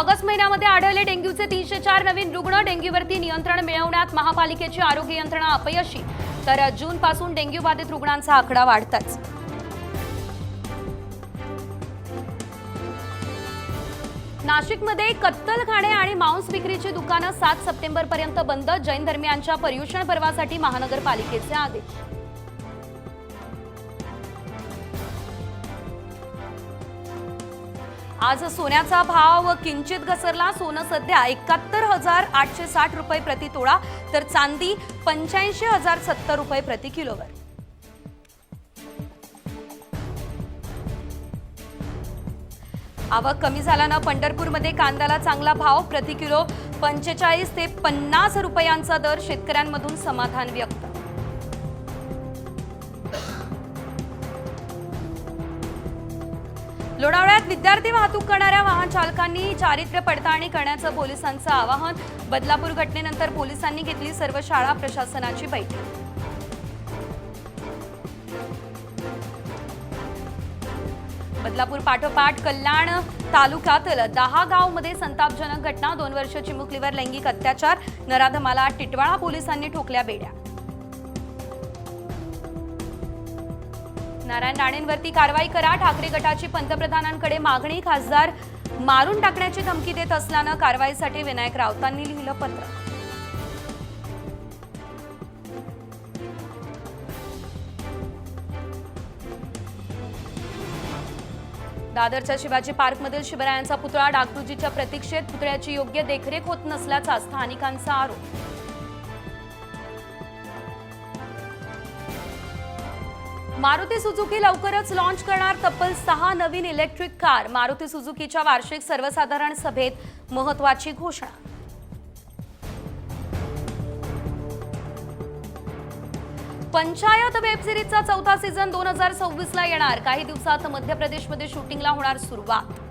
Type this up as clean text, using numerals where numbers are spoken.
August महिन्यामध्ये आढळले डेंग्यूचे 304 नवीन रुग्ण। डेंग्यूवरती नियंत्रण मिळवण्यात महापालिकेची आरोग्य यंत्रणा अपयशी। तर जून पासून डेंग्यू बाधित रुग्णांचा आकडा वाढतच। नाशिकमध्ये कत्तलखाने आणि मांस विक्रीची दुकानं 7 सप्टेंबर पर्यंत बंद। जैन धर्मियांच्या पर्युषण पर्वासाठी महानगरपालिकेचे आदेश। आज सोन्याचा भाव किंचित घसरला। सोनं सध्या 71,860 रुपये प्रति तोळा, तर चांदी 85,070 रुपये प्रति किलोवर। आवक कमी झाल्यानं पंढरपूरमध्ये कांद्याला चांगला भाव। प्रति किलो 45 ते 50 रुपयांचा दर। शेतकऱ्यांमधून समाधान व्यक्त। लोणावळ्यात विद्यार्थी वाहतूक करणाऱ्या वाहन चालकांनी चारित्र्य पडताळणी करण्याचं पोलिसांचं आवाहन। बदलापूर घटनेनंतर पोलिसांनी घेतली सर्व शाळा प्रशासनाची बैठक। बदलापूर पाठोपाठ कल्याण तालुक्यातील 10 गावांमध्ये संतापजनक घटना। 2 वर्षीय चिमुकलीवर लैंगिक अत्याचार। नराधमाला टिटवाळा पोलिसांनी ठोकल्या बेड्या। नारायण राणेंवरती कारवाई करा। ठाकरे गटाची पंतप्रधानांकडे मागणी। खासदार मारून टाकण्याची धमकी देत असल्यानं कारवाईसाठी विनायक राऊतांनी लिहिलं पत्र। दादरच्या शिवाजी पार्कमधील शिवरायांचा पुतळा डागडुजीच्या प्रतीक्षेत। पुतळ्याची योग्य देखरेख होत नसल्याचा स्थानिकांचा आरोप। मारुती सुझुकी लवकरच लॉन्च करणार तब्बल 6 नवीन इलेक्ट्रिक कार। मारुती सुझुकीच्या वार्षिक सर्वसाधारण सभेत महत्त्वाची घोषणा। पंचायत वेब सिरीजचा 4था सीझन 2026 ला येणार। काही दिवसात मध्य प्रदेशमध्ये शूटिंगला होणार सुरुवात।